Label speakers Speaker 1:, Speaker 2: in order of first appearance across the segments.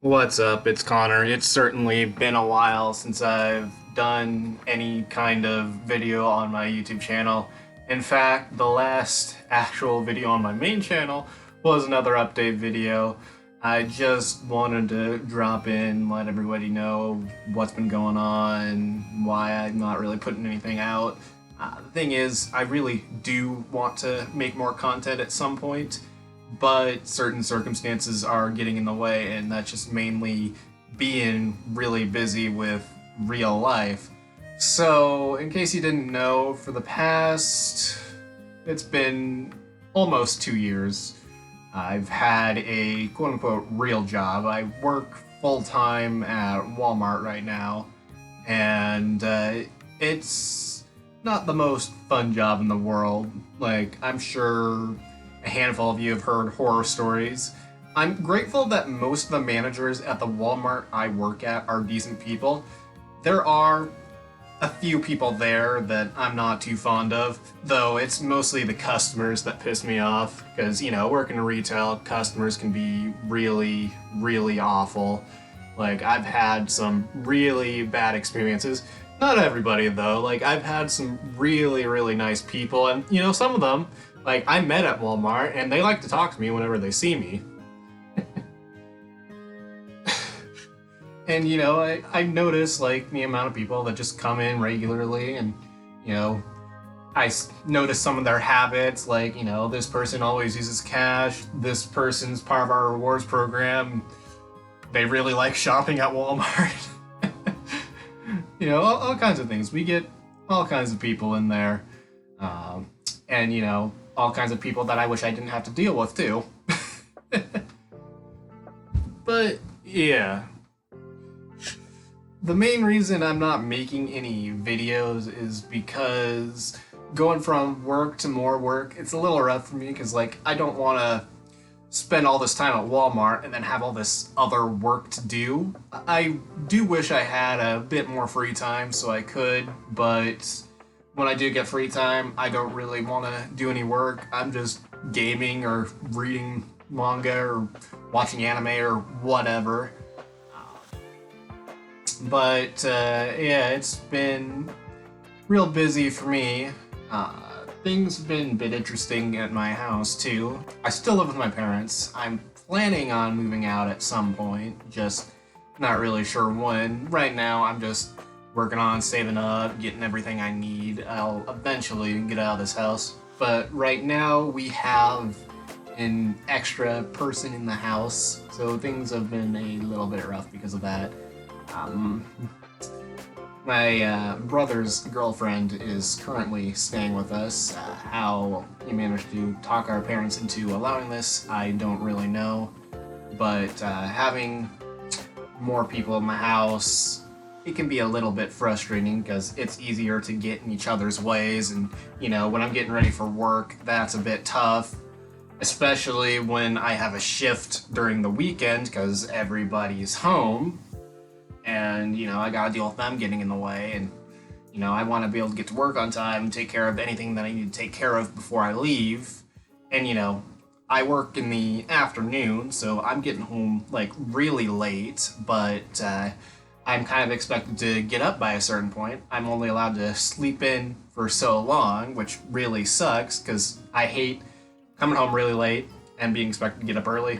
Speaker 1: What's up? It's Connor. It's certainly been a while since I've done any kind of video on my YouTube channel. In fact, the last actual video on my main channel was another update video. I just wanted to drop in, let everybody know what's been going on, why I'm not really putting anything out. The thing is, I really do want to make more content at some point, but certain circumstances are getting in the way, and that's just mainly being really busy with real life. So, in case you didn't know, for the past, it's been almost 2 years, I've had a quote-unquote real job. I work full-time at Walmart right now, and it's not the most fun job in the world. Like, I'm sure a handful of you have heard horror stories. I'm grateful that most of the managers at the Walmart I work at are decent people. There are a few people there that I'm not too fond of, though it's mostly the customers that piss me off, because, you know, working in retail, customers can be really, really awful. Like, I've had some really bad experiences. Not everybody, though. Like, I've had some really, really nice people, and, you know, some of them, like, I met at Walmart, and they like to talk to me whenever they see me. And, you know, I notice, like, the amount of people that just come in regularly, and, you know, notice some of their habits, like, you know, this person always uses cash, this person's part of our rewards program, they really like shopping at Walmart. You know, all kinds of things. We get all kinds of people in there. And, you know, all kinds of people that I wish I didn't have to deal with, too. But, yeah. The main reason I'm not making any videos is because going from work to more work, it's a little rough for me because, like, I don't want to spend all this time at Walmart and then have all this other work to do. I do wish I had a bit more free time so I could, but when I do get free time, I don't really want to do any work. I'm just gaming or reading manga or watching anime or whatever. But yeah, it's been real busy for me. Things have been a bit interesting at my house too. I still live with my parents. I'm planning on moving out at some point, just not really sure when. Right now, I'm just working on saving up, getting everything I need. I'll eventually get out of this house. But right now, we have an extra person in the house, so things have been a little bit rough because of that. My brother's girlfriend is currently staying with us. How he managed to talk our parents into allowing this, I don't really know. But having more people in the house, it can be a little bit frustrating because it's easier to get in each other's ways. And, you know, when I'm getting ready for work, that's a bit tough. Especially when I have a shift during the weekend because everybody's home. And, you know, I gotta deal with them getting in the way, and, you know, I want to be able to get to work on time and take care of anything that I need to take care of before I leave. And, you know, I work in the afternoon, so I'm getting home, like, really late, but I'm kind of expected to get up by a certain point. I'm only allowed to sleep in for so long, which really sucks, because I hate coming home really late and being expected to get up early.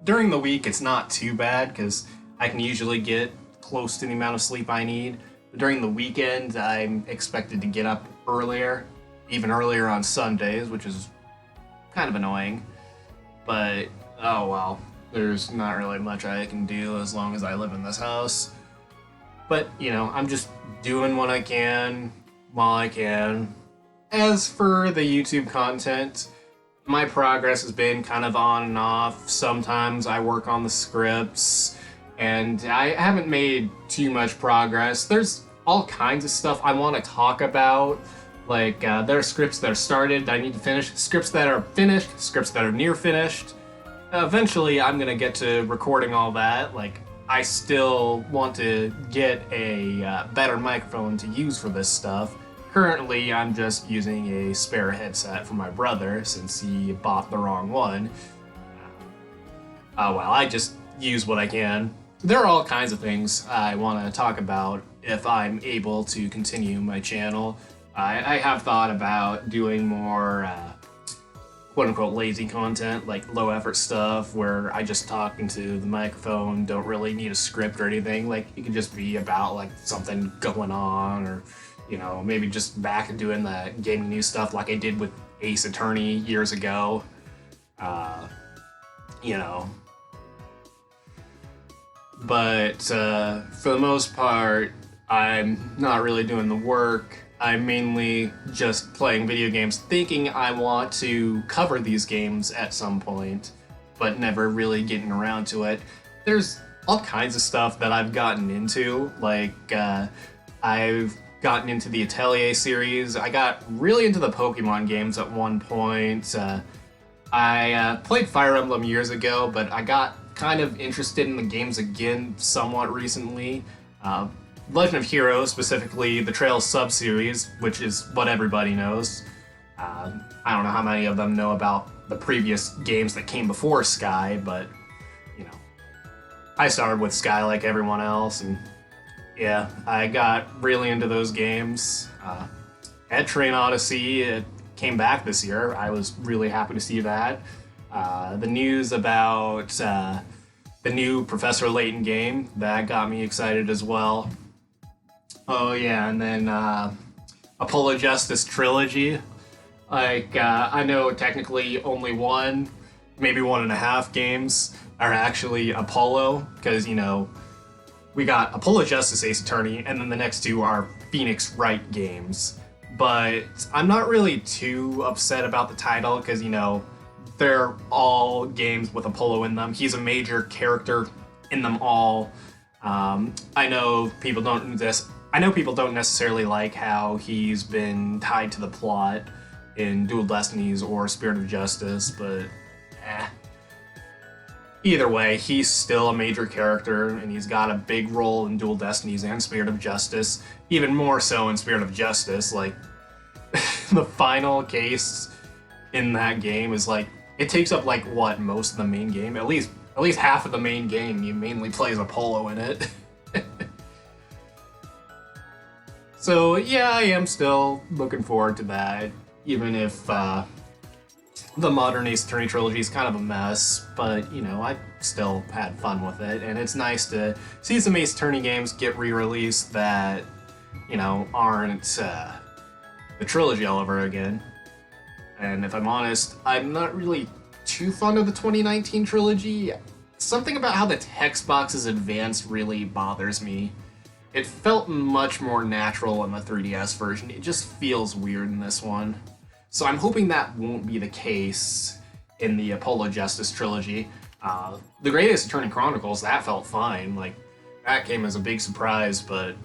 Speaker 1: During the week, it's not too bad, because I can usually get close to the amount of sleep I need. But during the weekend, I'm expected to get up earlier, even earlier on Sundays, which is kind of annoying. But, oh well, there's not really much I can do as long as I live in this house. But, you know, I'm just doing what I can while I can. As for the YouTube content, my progress has been kind of on and off. Sometimes I work on the scripts, and I haven't made too much progress. There's all kinds of stuff I want to talk about. Like, there are scripts that are started that I need to finish, scripts that are finished, scripts that are near finished. Eventually, I'm gonna get to recording all that. Like, I still want to get a better microphone to use for this stuff. Currently, I'm just using a spare headset from my brother since he bought the wrong one. Oh well, I just use what I can. There are all kinds of things I want to talk about if I'm able to continue my channel. I have thought about doing more quote-unquote lazy content, like low-effort stuff where I just talk into the microphone, don't really need a script or anything. Like, it could just be about like something going on, or you know, maybe just back and doing the gaming news stuff like I did with Ace Attorney years ago. You know. But for the most part, I'm not really doing the work. I'm mainly just playing video games, thinking I want to cover these games at some point, but never really getting around to it. There's all kinds of stuff that I've gotten into, like I've gotten into the Atelier series. I got really into the Pokemon games at one point. I played Fire Emblem years ago, but I got kind of interested in the games again somewhat recently. Legend of Heroes, specifically the Trails sub-series, which is what everybody knows. I don't know how many of them know about the previous games that came before Sky, but, you know, I started with Sky like everyone else, and yeah, I got really into those games. Etrian Odyssey, it came back this year. I was really happy to see that. The news about the new Professor Layton game, that got me excited as well. Oh yeah, and then Apollo Justice Trilogy. Like, I know technically only one, maybe 1.5 games are actually Apollo, because, you know, we got Apollo Justice Ace Attorney, and then the next two are Phoenix Wright games. But I'm not really too upset about the title, because, you know, they're all games with Apollo in them. He's a major character in them all. I know people don't necessarily like how he's been tied to the plot in Dual Destinies or Spirit of Justice, but either way, he's still a major character, and he's got a big role in Dual Destinies and Spirit of Justice, even more so in Spirit of Justice. Like, the final case in that game is like, it takes up like what, most of the main game? At least half of the main game, you mainly play as Apollo in it. So yeah, I am still looking forward to that, even if the modern Ace Attorney trilogy is kind of a mess, but you know, I still had fun with it, and it's nice to see some Ace Attorney games get re-released that, you know, aren't the trilogy all over again. And if I'm honest, I'm not really too fond of the 2019 trilogy. Something about how the text boxes advanced really bothers me. It felt much more natural in the 3DS version. It just feels weird in this one. So I'm hoping that won't be the case in the Apollo Justice trilogy. The Greatest Attorney Chronicles, that felt fine. Like, that came as a big surprise, but,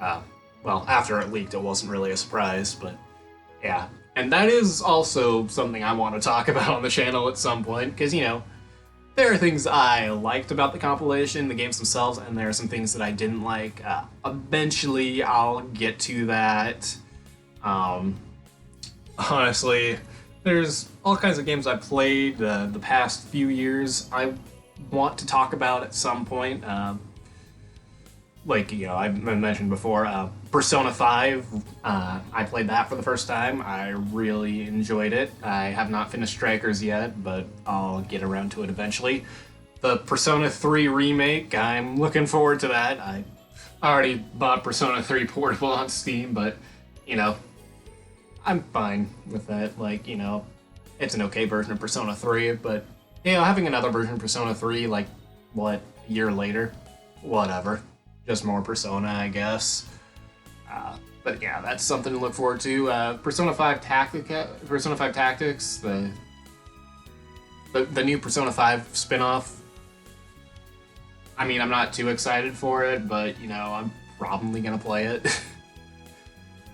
Speaker 1: well, after it leaked, it wasn't really a surprise, but yeah. And that is also something I want to talk about on the channel at some point, because, you know, there are things I liked about the compilation, the games themselves, and there are some things that I didn't like. Eventually, I'll get to that. Honestly, there's all kinds of games I played the past few years I want to talk about at some point. Like, you know, I've mentioned before, Persona 5, I played that for the first time. I really enjoyed it. I have not finished Strikers yet, but I'll get around to it eventually. The Persona 3 remake, I'm looking forward to that. I already bought Persona 3 Portable on Steam, but, you know, I'm fine with that. Like, you know, it's an okay version of Persona 3, but, you know, having another version of Persona 3, like, what, a year later? Whatever. Just more Persona, I guess. But yeah, that's something to look forward to. Persona 5 Tactics, the new Persona 5 spin-off. I mean, I'm not too excited for it, but, you know, I'm probably gonna play it.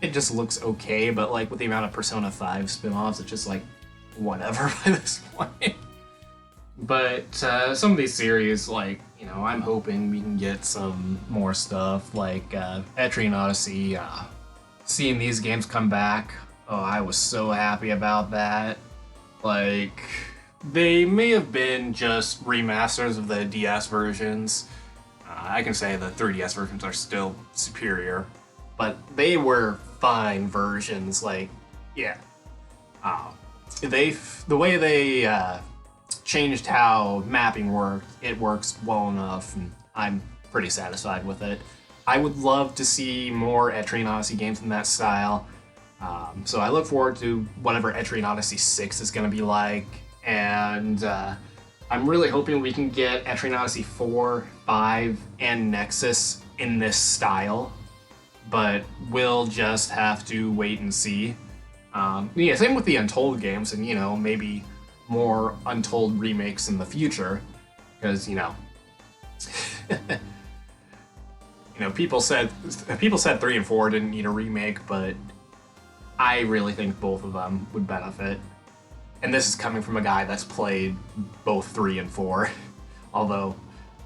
Speaker 1: It just looks okay, but, like, with the amount of Persona 5 spin-offs, it's just, like, whatever by this point. But some of these series, like, you know, I'm hoping we can get some more stuff, like Etrian Odyssey. Seeing these games come back, oh, I was so happy about that. Like, They may have been just remasters of the DS versions. I can say the 3DS versions are still superior, but they were fine versions. Like, yeah, the way they changed how mapping worked, it works well enough, and I'm pretty satisfied with it. I would love to see more Etrian Odyssey games in that style. So I look forward to whatever Etrian Odyssey 6 is going to be like, and I'm really hoping we can get Etrian Odyssey 4, 5, and Nexus in this style, but we'll just have to wait and see. Yeah, same with the Untold games, and maybe more Untold remakes in the future, because people said 3 and 4 didn't need a remake, but I really think both of them would benefit. And this is coming from a guy that's played both 3 and 4, although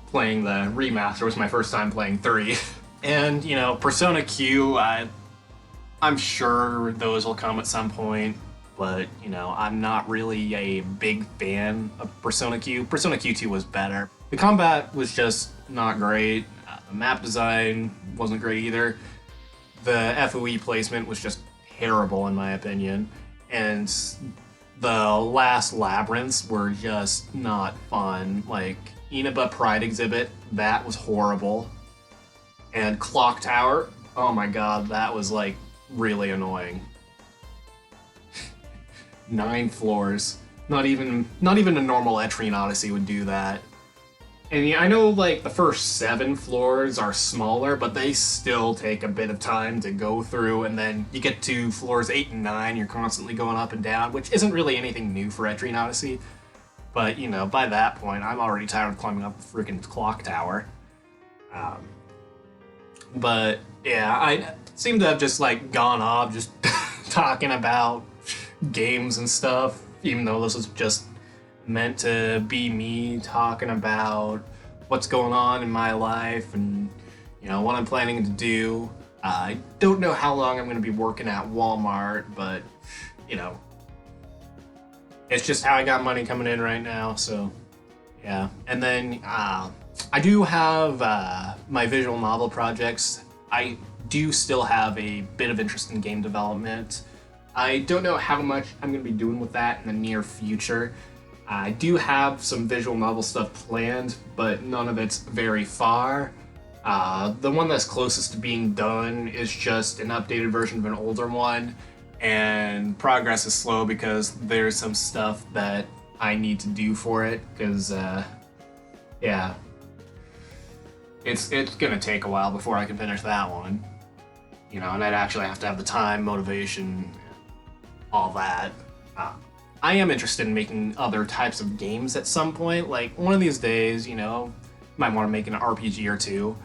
Speaker 1: playing the remaster was my first time playing 3. And Persona Q, I'm sure those will come at some point, but I'm not really a big fan of Persona Q. Persona Q2 was better. The combat was just not great. The map design wasn't great either. The FOE placement was just terrible in my opinion, and the last labyrinths were just not fun. Like Inaba Pride Exhibit, that was horrible. And Clock Tower, oh my god, that was like really annoying. 9 floors. Not even a normal Etrian Odyssey would do that. And yeah, I know like the first 7 floors are smaller, but they still take a bit of time to go through, and then you get to floors 8 and 9, you're constantly going up and down, which isn't really anything new for Etrian Odyssey. But by that point, I'm already tired of climbing up the freaking clock tower. But yeah, I seem to have just like gone off just talking about games and stuff, even though this was just meant to be me talking about what's going on in my life and what I'm planning to do. I don't know how long I'm going to be working at Walmart, but it's just how I got money coming in right now, so yeah. And then I do have my visual novel projects. I do still have a bit of interest in game development. I don't know how much I'm going to be doing with that in the near future. I do have some visual novel stuff planned, but none of it's very far. The one that's closest to being done is just an updated version of an older one, and progress is slow because there's some stuff that I need to do for it, because, yeah. It's gonna take a while before I can finish that one. And I'd actually have to have the time, motivation, all that. I am interested in making other types of games at some point. Like, one of these days, might want to make an RPG or two.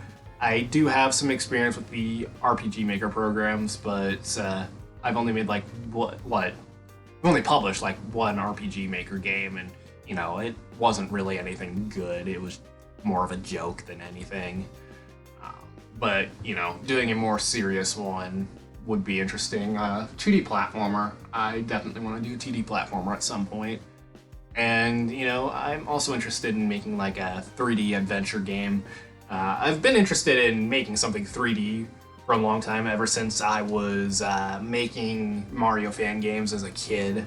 Speaker 1: I do have some experience with the RPG Maker programs, but I've only made like I've only published like one RPG Maker game, and it wasn't really anything good. It was more of a joke than anything. But doing a more serious one would be interesting. 2D platformer. I definitely want to do a 2D platformer at some point. And, I'm also interested in making like a 3D adventure game. I've been interested in making something 3D for a long time, ever since I was making Mario fan games as a kid.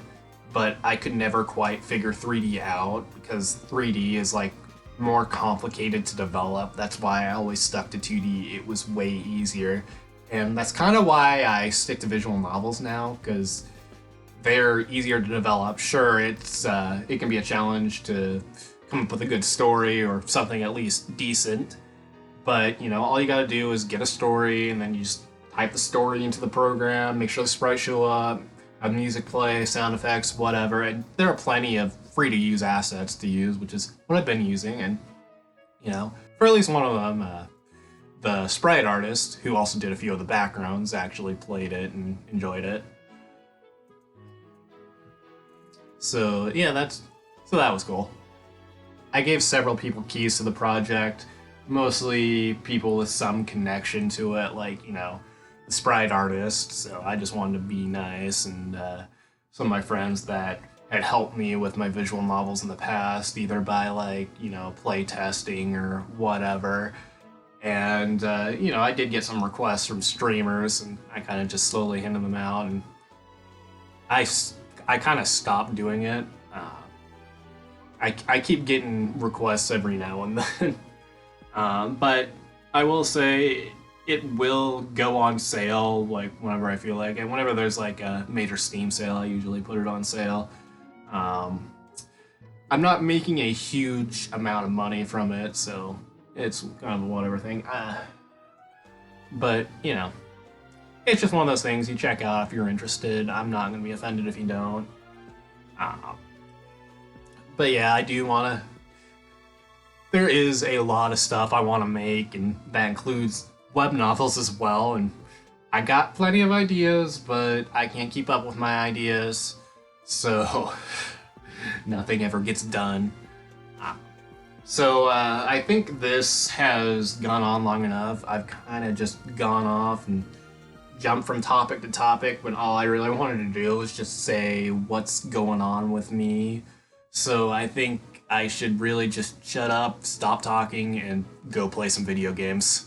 Speaker 1: But I could never quite figure 3D out, because 3D is like more complicated to develop. That's why I always stuck to 2D. It was way easier. And that's kind of why I stick to visual novels now, because they're easier to develop. Sure, it can be a challenge to come up with a good story or something at least decent, but all you gotta do is get a story, and then you just type the story into the program, make sure the sprites show up, have music play, sound effects, whatever. And there are plenty of free to use assets to use, which is what I've been using. And for at least one of them, the sprite artist, who also did a few of the backgrounds, actually played it and enjoyed it. So yeah, that was cool. I gave several people keys to the project, mostly people with some connection to it, like the sprite artist. So I just wanted to be nice, and some of my friends that had helped me with my visual novels in the past, either by like, play testing or whatever. And, I did get some requests from streamers, and I kind of just slowly handed them out, and I kind of stopped doing it. I keep getting requests every now and then. But I will say it will go on sale like whenever I feel like it. Whenever there's like a major Steam sale, I usually put it on sale. I'm not making a huge amount of money from it, so it's kind of a whatever thing. But, it's just one of those things you check out if you're interested. I'm not going to be offended if you don't. But yeah, I do want to... There is a lot of stuff I want to make, and that includes web novels as well, and I got plenty of ideas, but I can't keep up with my ideas, so nothing ever gets done. So I think this has gone on long enough. I've kind of just gone off and jumped from topic to topic when all I really wanted to do was just say what's going on with me. So I think I should really just shut up, stop talking, and go play some video games.